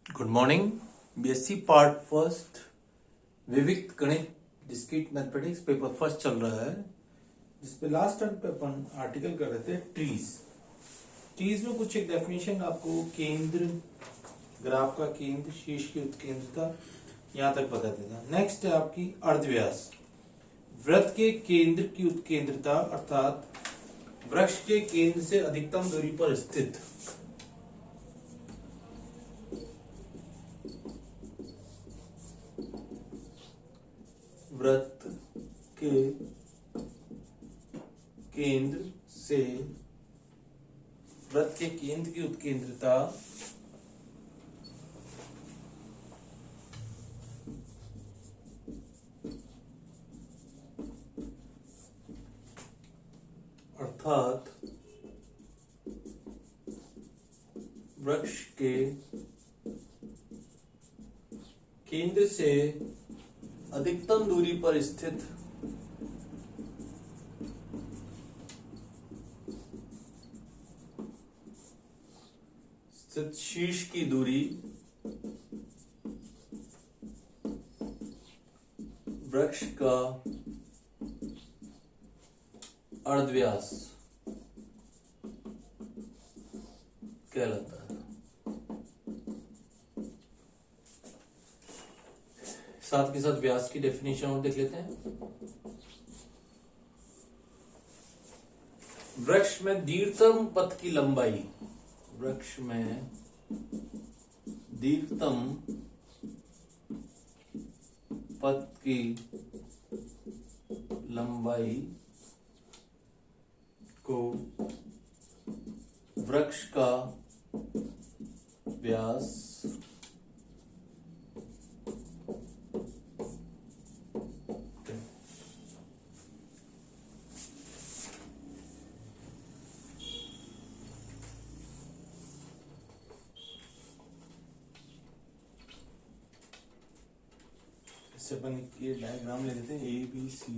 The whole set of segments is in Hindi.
Good morning. BSc part first विविध गणित डिस्क्रीट मैथमेटिक्स पेपर फर्स्ट चल रहा है, जिसपे लास्ट टाइम पे अपन आर्टिकल कर रहे थे ट्रीज। ट्रीज में कुछ एक डेफिनेशन आपको केंद्र, ग्राफ का केंद्र, शीर्ष की उत्केंद्रता यहां तक बता देगा। नेक्स्ट है आपकी अर्धव्यास। वृत्त के केंद्र की उत्केंद्रता अर्थात वृक्ष के केंद्र से अधिकतम दूरी पर स्थित वृत्त के केंद्र से वृत्त के केंद्र की उत्केंद्रता अर्थात वृक्ष के केंद्र से अधिकतम दूरी पर स्थित शीर्ष की दूरी वृक्ष का अर्धव्यास कहलाता है। साथ के साथ व्यास की डेफिनेशन और देख लेते हैं। वृक्ष में दीर्घतम पथ की लंबाई, वृक्ष में दीर्घतम पथ की लंबाई को वृक्ष का व्यास इससे अपन ये डायग्राम ले लेते हैं A B C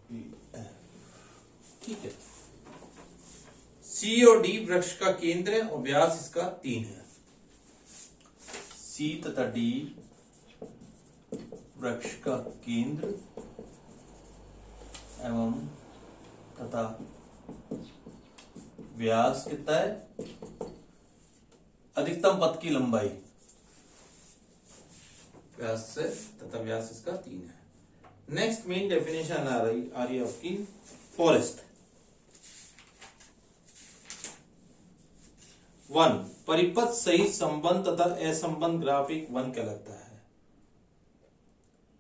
B F. ठीक है, सी और डी वृक्ष का केंद्र है और व्यास इसका 3 है। सी तथा डी वृक्ष का केंद्र एवं तथा व्यास कितना है, अधिकतम पथ की लंबाई व्यास से तथा व्यास इसका 3 है। नेक्स्ट मेन डेफिनेशन आ रही है आपकी फॉरेस्ट। 1 परिपथ सहित संबंध तथा असंबंध ग्राफ एक वन कहलाता है।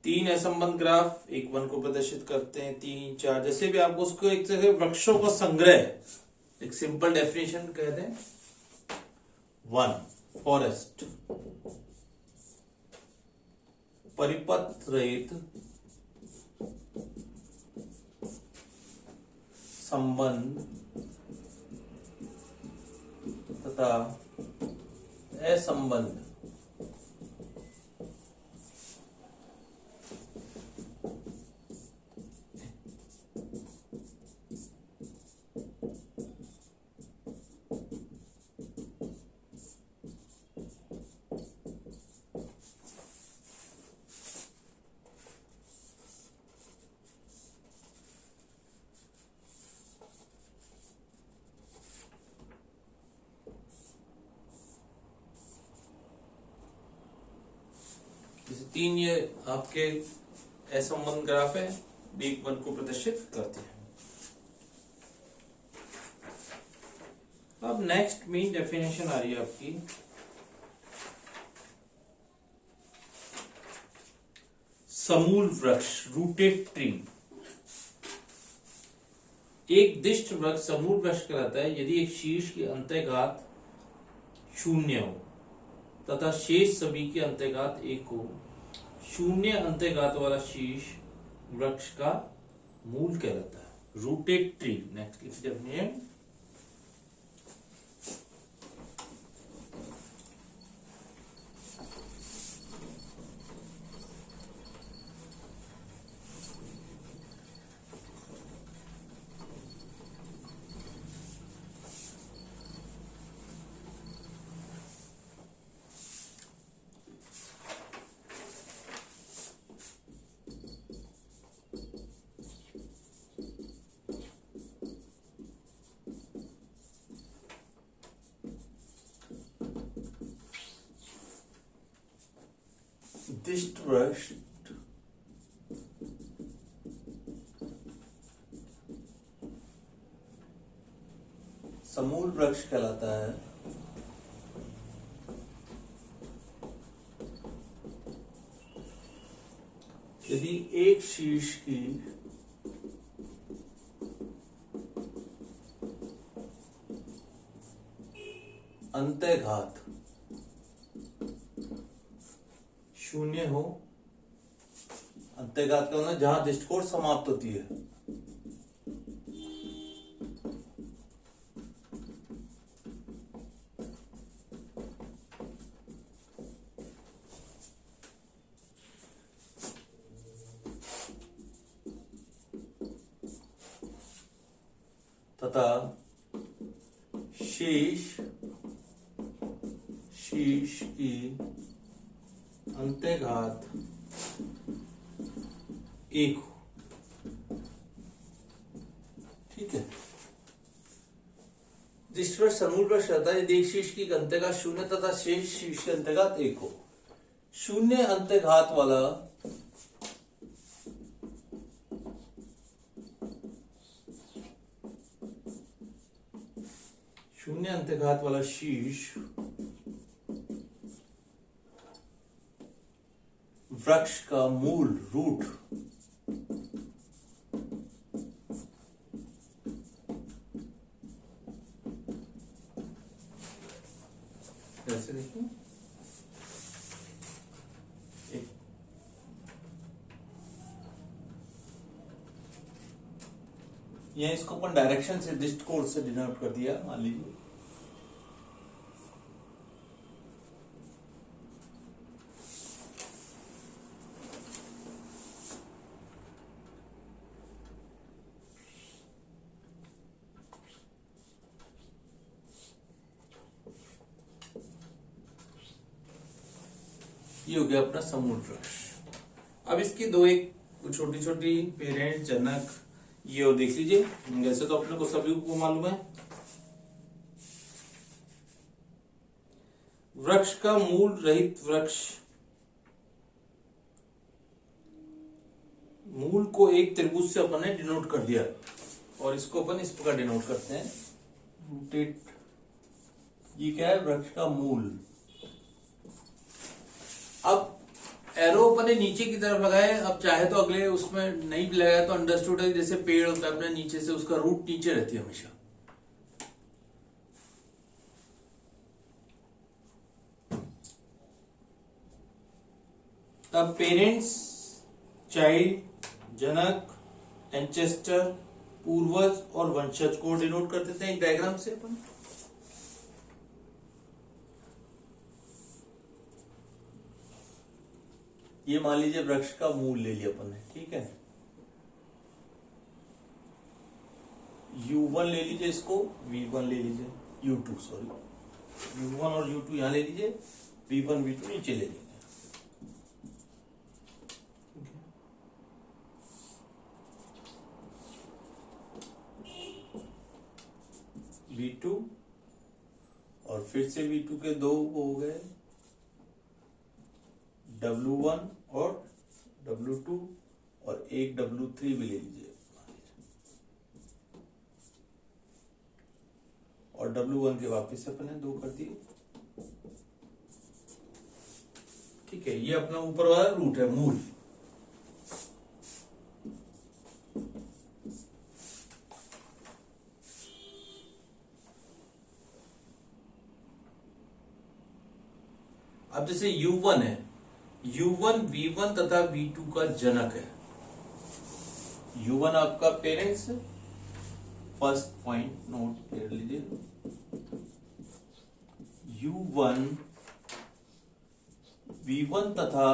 3 असंबंध ग्राफ एक वन को प्रदर्शित करते हैं। 3 4 जैसे भी आपको उसको एक जगह वृक्षों का संग्रह, एक सिंपल डेफिनेशन कहते हैं। 1 फॉरेस्ट परिपथ रहित संबंध तथा असंबंध जैसे 3 ये आपके असंबंध ग्राफ है, एक वन को प्रदर्शित करते हैं। अब नेक्स्ट मेन डेफिनेशन आ रही है आपकी समूल वृक्ष, रूटेड ट्री। एक दिष्ट वृक्ष समूल वृक्ष कहलाता है यदि एक शीर्ष की अंतःघात 0 हो तथा शेष सभी के अंतःघात 1 हो। 0 अंतःघात वाला शीर्ष वृक्ष का मूल कहलाता है, रूटेड ट्री। नेक्स्ट डेफिनेशन दिष्टवृष्ट समूल वृक्ष कहलाता है। यदि एक शीर्ष की अंतःघात शून्य हो, अंतःघात का मतलब जहां दृष्टिकोण समाप्त होती है, तथा शीर्ष की अंतःघात एक हो। ठीक है, दृष्टिवृष्ट समूल वृक्ष रहता है यदि एक शीर्ष की अंतःघात शून्य तथा शेष शीर्ष की अंतःघात एक हो। शून्य अंतःघात वाला शीर्ष वृक्ष का मूल रूट ऐसे देखिए, यह इसको अपन डायरेक्शन से दृष्टिकोण से डिनोट कर दिया। मान लीजिए ये हो गया अपना समूल वृक्ष। अब इसकी दो एक छोटी छोटी पेरेंट जनक ये और देख लीजिए। जैसे तो अपने को सभी को मालूम है, वृक्ष का मूल रहित वृक्ष मूल को एक त्रिभुज से अपन ने डिनोट कर दिया और इसको अपन इस प्रकार डिनोट करते हैं रूटेड। ये क्या है? वृक्ष का मूल। अब एरो अपने नीचे की तरफ लगाए, अब चाहे तो अगले उसमें नहीं भी लगाया तो अंडरस्टूड है, जैसे पेड़ होता है अपने नीचे से उसका रूट नीचे रहती है हमेशा। अब पेरेंट्स, चाइल्ड, जनक, एंसेस्टर, पूर्वज और वंशज को डिनोट कर देते हैं एक डायग्राम से अपन। ये मान लीजिए वृक्ष का मूल ले लिया अपन ने, ठीक है। U1 ले लीजिए, इसको V1 ले लीजिए, U2 सॉरी, U1 और U2 यहां ले लीजिए, V1 V2 नीचे ले लीजिए। V2 और फिर से V2 के दो हो गए, W1 और W2 और एक W3 भी ले लीजिए और W1 के वापस अपने दो कर दिए। ठीक है, ये अपना ऊपर वाला रूट है, मूल। अब जैसे U1 है, U1 V1 तथा V2 का जनक है। U1 आपका पेरेंट्स, फर्स्ट पॉइंट नोट कर लीजिए। U1 V1 तथा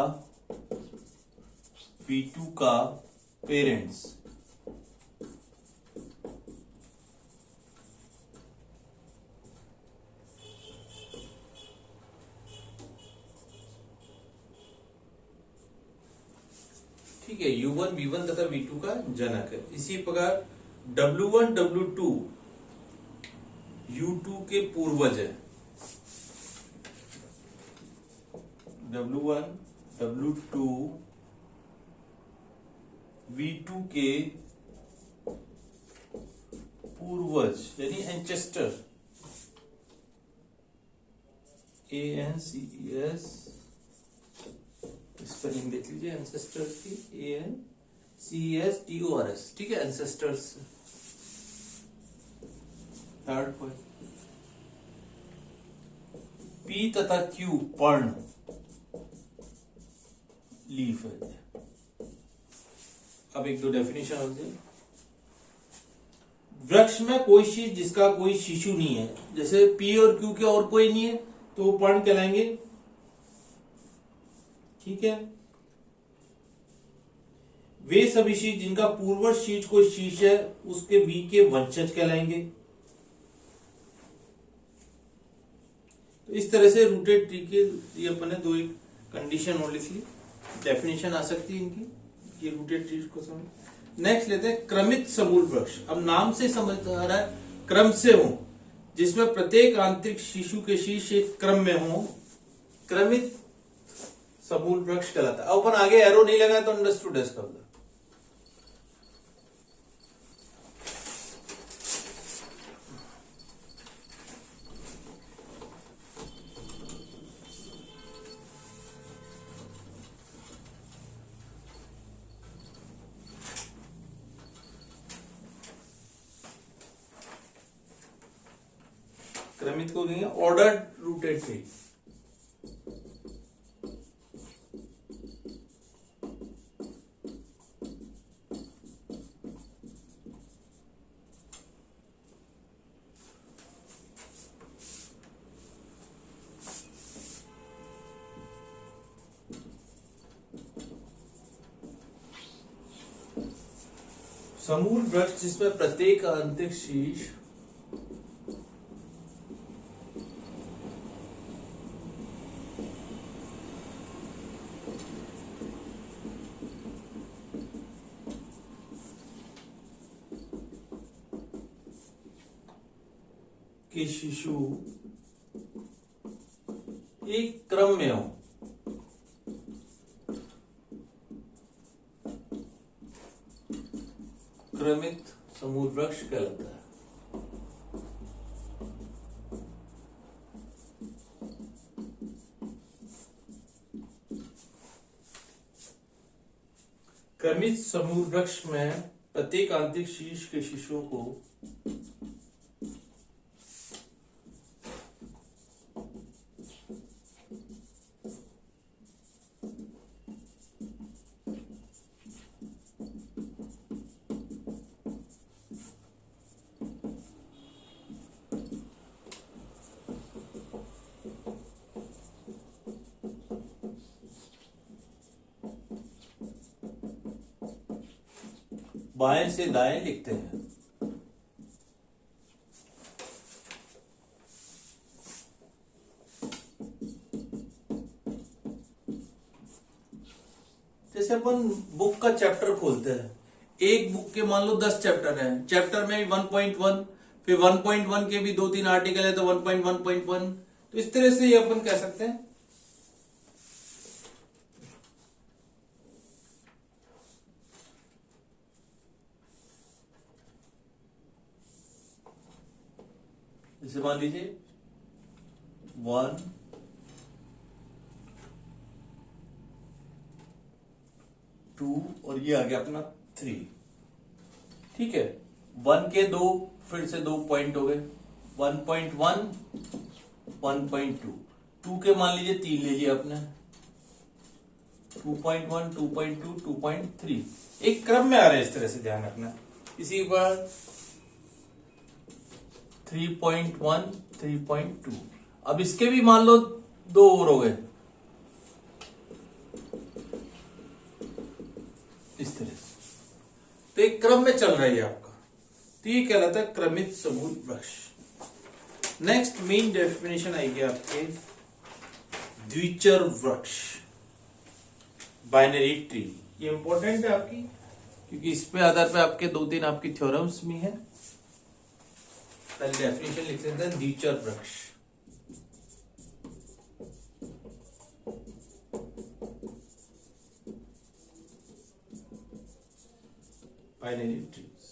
V2 का पेरेंट्स। ठीक है, U1 V1 तथा V2 का जनक है। इसी प्रकार W1 W2 U2 के पूर्वज है। W1 W2 V2 के पूर्वज यानी एंचेस्टर, ANCES स्पेलिंग देख लीजिए एंसेस्टर्स की, ANCESTORS, ठीक है, एंसेस्टर्स। थर्ड पॉइंट, P तथा Q पर्ण लीफ है। अब एक दो डेफिनेशन होती है। वृक्ष में कोई चीज जिसका कोई शिशु नहीं है, जैसे P और Q के और कोई नहीं है तो वो पर्ण कहलाएंगे, ठीक है। वे सभी शीश जिनका पूर्वज शीश कोई शीश है उसके वी के वंशज कहलाएंगे। तो इस तरह से रूटेड ट्री के ये अपने दो एक कंडीशन और लिख ली, डेफिनेशन आ सकती है इनकी, ये रूटेड ट्री को समझ। नेक्स्ट लेते हैं क्रमित समूल वृक्ष। अब नाम से समझ आ रहा है क्रम से हो, जिसमें प्रत्येक आंतरिक शिशु के शीश एक क्रम में हो, क्रमित समूल वृक्ष कहलाता है। अब अपन आगे एरो नहीं लगा तो अंडरस्टूड है इसका मतलब। क्रमित को कहेंगे ऑर्डर्ड रूटेड ट्री। समूल वृक्ष जिसमें प्रत्येक आंतरिक शीश के शिशु एक क्रम में हो, क्रमित समूल वृक्ष कहलाता है। क्रमित समूल वृक्ष में प्रत्येक आंतरिक शीश के शिशुओं को बाएं से दाएं लिखते हैं। जैसे अपन बुक का चैप्टर खोलते हैं, एक बुक के मान लो 10 चैप्टर हैं, चैप्टर में 1.1, फिर 1.1 के भी 2-3 आर्टिकल है तो 1.1.1, तो इस तरह से ये अपन कह सकते हैं। जैसे मान लीजिए 1, 2 और ये आ गया अपना 3, ठीक है। 1 के 2 फिर से 2 पॉइंट हो गए, 1.1, 1.2, 2 के मान लीजिए 3 ले लिया आपने, 2.1, 2.2, 2.3, एक क्रम में आ रहे हैं, इस तरह से ध्यान रखना। इसी पर 3.1, 3.2, अब इसके भी मान लो 2 और हो गए, इस तरह से, तो एक क्रम में चल रहा है आपका, तो ये कहलाता है क्रमित समूल वृक्ष। नेक्स्ट मेन डेफिनेशन आएगी आपके द्विचर वृक्ष, बाइनरी ट्री। ये इंपॉर्टेंट है आपकी, क्योंकि इस पे आधार पे आपके 2-3 आपकी थ्योरम्स भी हैं। पहले डेफिनेशन लिख लेते हैं द्विचर वृक्ष। Binary trees.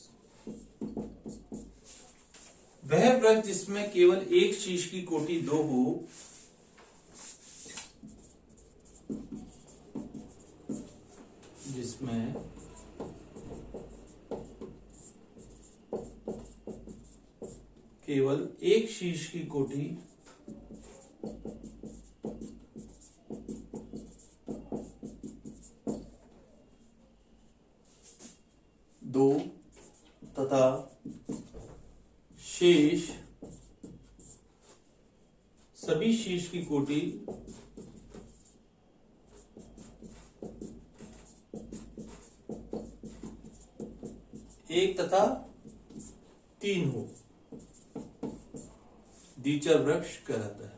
वह वृक्ष जिसमें केवल एक शीश की कोटि दो हो, जिसमें केवल एक शीश की कोटि दो तथा शेष सभी शीश की कोटि एक तथा तीन हो, द्विचर वृक्ष कहलाता है।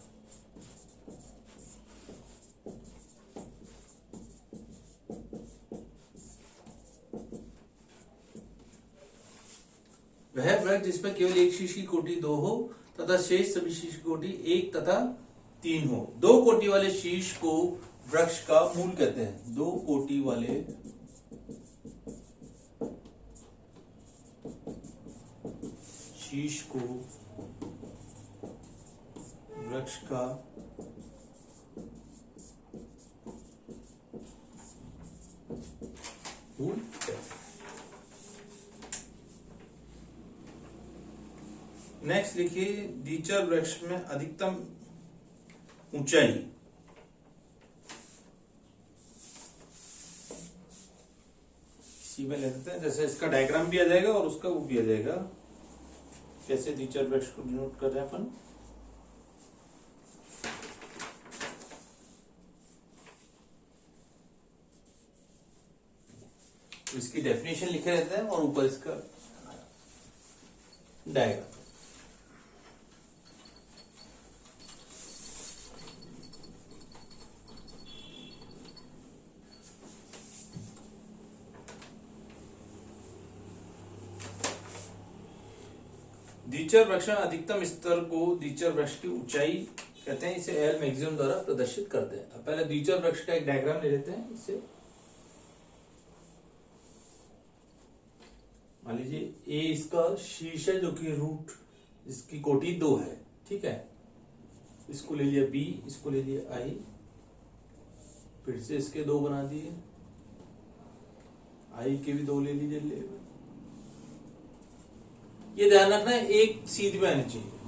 वह वृक्ष जिसमें केवल एक शीश की कोटि दो हो तथा शेष सभी शीश की कोटि एक तथा तीन हो। दो कोटि वाले शीश को वृक्ष का मूल कहते हैं। दो कोटि वाले शीश को वृक्ष का मूल कहते हैं। नेक्स्ट लिखिए, द्विचर वृक्ष में अधिकतम ऊंचाई इसी में लेते हैं। जैसे इसका डायग्राम भी आ जाएगा और उसका वो भी आ जाएगा, कैसे द्विचर वृक्ष को डिनोट कर रहे हैं अपन। इसकी डेफिनेशन लिखे रहते हैं और ऊपर इसका डायग्राम। द्विचर वृक्ष में अधिकतम स्तर को द्विचर वृक्ष की ऊंचाई कहते हैं। इसे एल मैक्सिमम द्वारा प्रदर्शित करते हैं। अब पहले द्विचर वृक्ष का एक डायग्राम ले लेते हैं। इसे मान लीजिए ए इसका शीर्ष है जो कि रूट, इसकी कोटि दो है, ठीक है। इसको ले लिया बी, इसको ले लिया आई, फिर से इसके दो बना दिए, आई के भी दो ले लीजिए। ये ध्यान रखना है एक सीध में आनी चाहिए।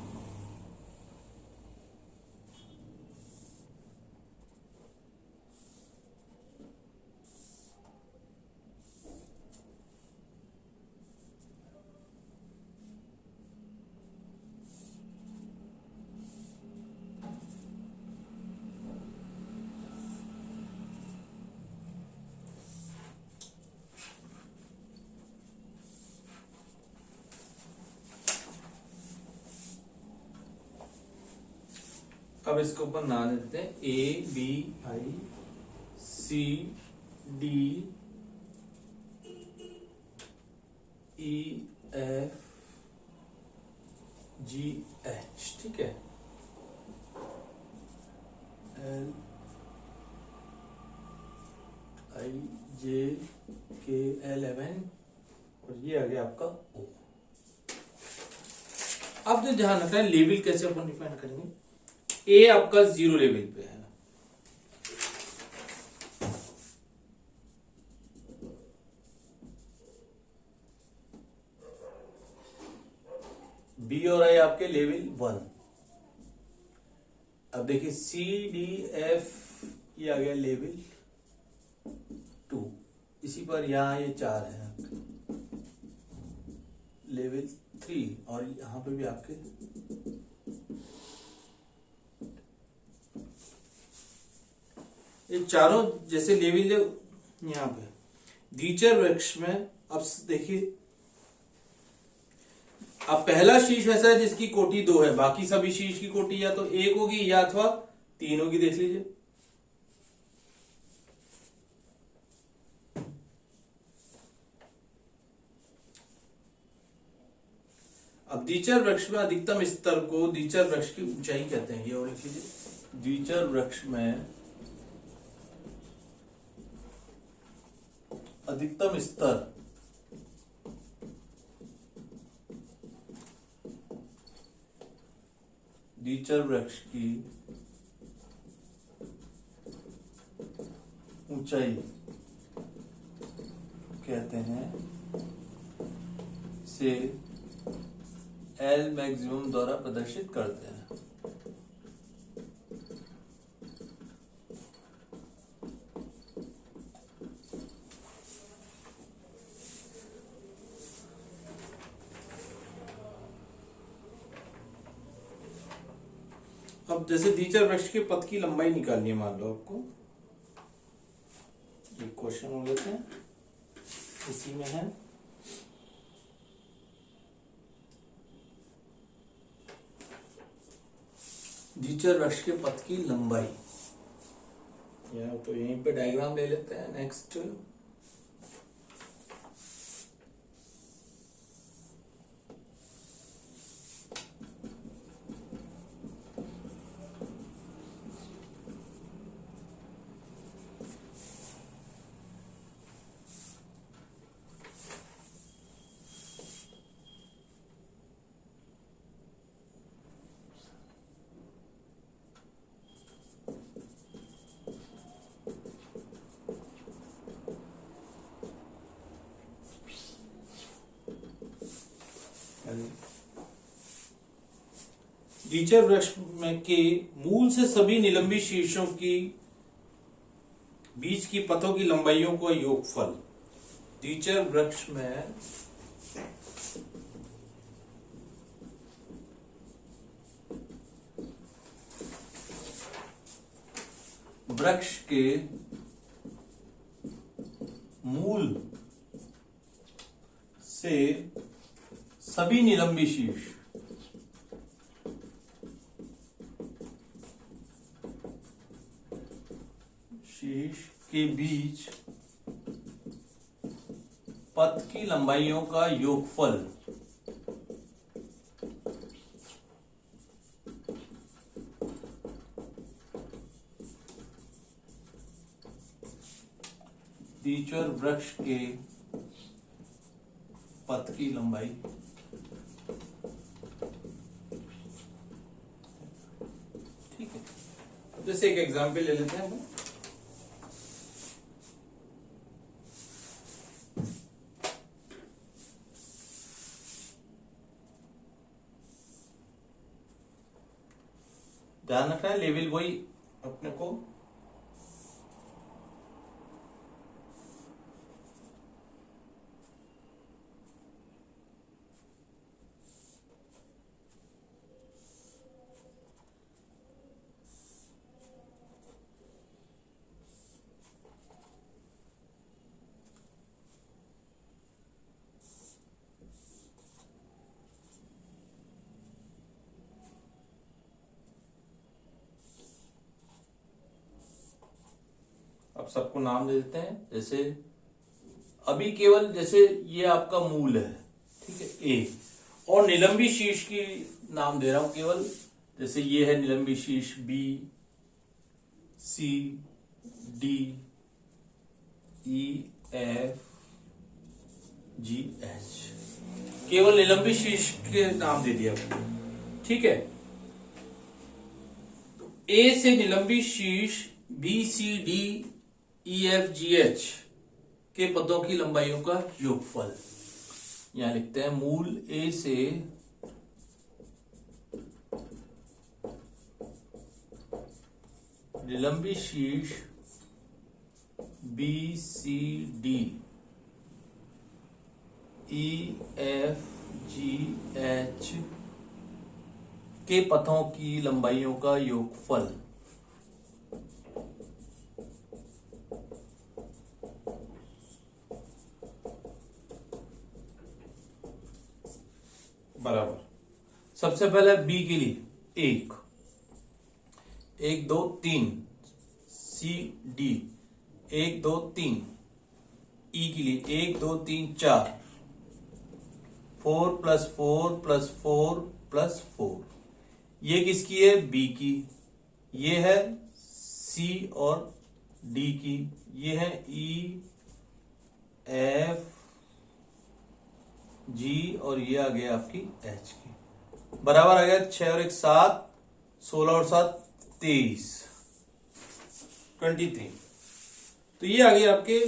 अब इसके ऊपर नाम देते हैं A B I C D E F G H, ठीक है। एल आई जे के एल एम एन और ये आ गया आपका ओ। अब जो ध्यान रखना है लेवल कैसे अपन डिफाइन करेंगे। ए आपका 0 लेवल पे है, बी और आई आपके लेवल 1। अब देखिए सी डी एफ ये आ गया लेवल 2। इसी पर यहां ये 4 है लेवल 3 और यहां पे भी आपके ये चारों जैसे लेवल यहां पे द्विचर वृक्ष में। अब देखिए, अब पहला शीश वैसा है जिसकी कोटि 2 है, बाकी सभी शीश की कोटि या तो 1 होगी या अथवा 3 होगी। देख लीजिए, अब द्विचर वृक्ष में अधिकतम स्तर को द्विचर वृक्ष की ऊंचाई कहते हैं। ये और लिख लीजिए, द्विचर वृक्ष में अधिकतम स्तर डीचर वृक्ष की ऊंचाई कहते हैं से एल मैक्सिमम द्वारा प्रदर्शित करते हैं। अब जैसे डीचर वृक्ष के पथ की लंबाई निकालनी है, मान लो आपको एक क्वेश्चन हो लेते हैं, इसी में है डीचर वृक्ष के पथ की लंबाई, या तो यहीं पे डायग्राम ले लेते हैं। नेक्स्ट डीचर वृक्ष में के मूल से सभी निलंबी शीर्षों की बीच की पथों की लंबाइयों का योगफल। डीचर वृक्ष में वृक्ष के मूल से सभी निलंबी शीर्ष के बीच पथ की लंबाइयों का योगफल डीचर वृक्ष के पथ की लंबाई ठीक है। जैसे एक एग्जाम्पल ले लेते हैं हम। ध्यान रखना है लेवल वही अपने को अब सबको नाम दे देते हैं। जैसे अभी केवल जैसे ये आपका मूल है, ठीक है, ए, और निलंबी शीर्ष की नाम दे रहा हूं केवल। जैसे ये है निलंबी शीर्ष बी, सी, D, E, F, G, H, केवल निलंबी शीर्ष के नाम दे दिया, ठीक है। तो ए से निलंबी शीर्ष बी, सी, D, E, F, G, H के पदों की लंबाइयों का योगफल। यहां लिखते हैं मूल ए से निलंबी शीर्ष बी, सी, D, E, F, G, H के पथों की लंबाइयों का योगफल। बराबर सबसे पहले बी के लिए एक, 1, 2, 3, सी, डी 1, 2, 3, ई के लिए 1, 2, 3, 4, 4 + 4 + 4 + 4। ये किसकी है? बी की। ये है सी और डी की। ये है ई, एफ, जी और ये आ गया आपकी एच की। बराबर आ गया 6 और 1 7, 16 और 7 23, 23। तो ये आ गया आपके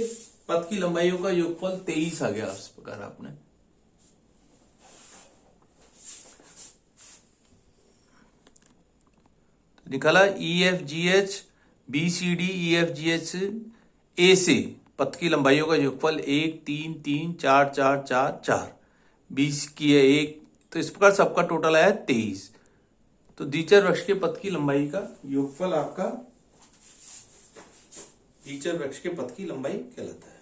पथ की लंबाइयों का योगफल 23 आ गया। इस प्रकार आपने निकाला EFGH BCD EFGH ए से पथ की लंबाइयों का योगफल 1 3 3 4 4 4 4 20 की है 1, तो इस प्रकार सबका टोटल आया 23। तो द्विचर वृक्ष के पथ की लंबाई का योगफल आपका द्विचर वृक्ष के पथ की लंबाई कहलाता है।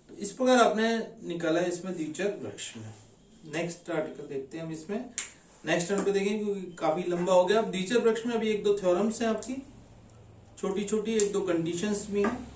तो इस प्रकार आपने निकाला है इसमें द्विचर वृक्ष में। नेक्स्ट आर्टिकल देखते हैं हम इसमें। नेक्स्ट टर्न पे देखेंगे क्योंकि काफी लंबा हो गया। अब द्विचर वृक्ष में अभी 1-2 थ्योरम्स हैं आपकी, छोटी छोटी 1-2 कंडीशंस भी हैं।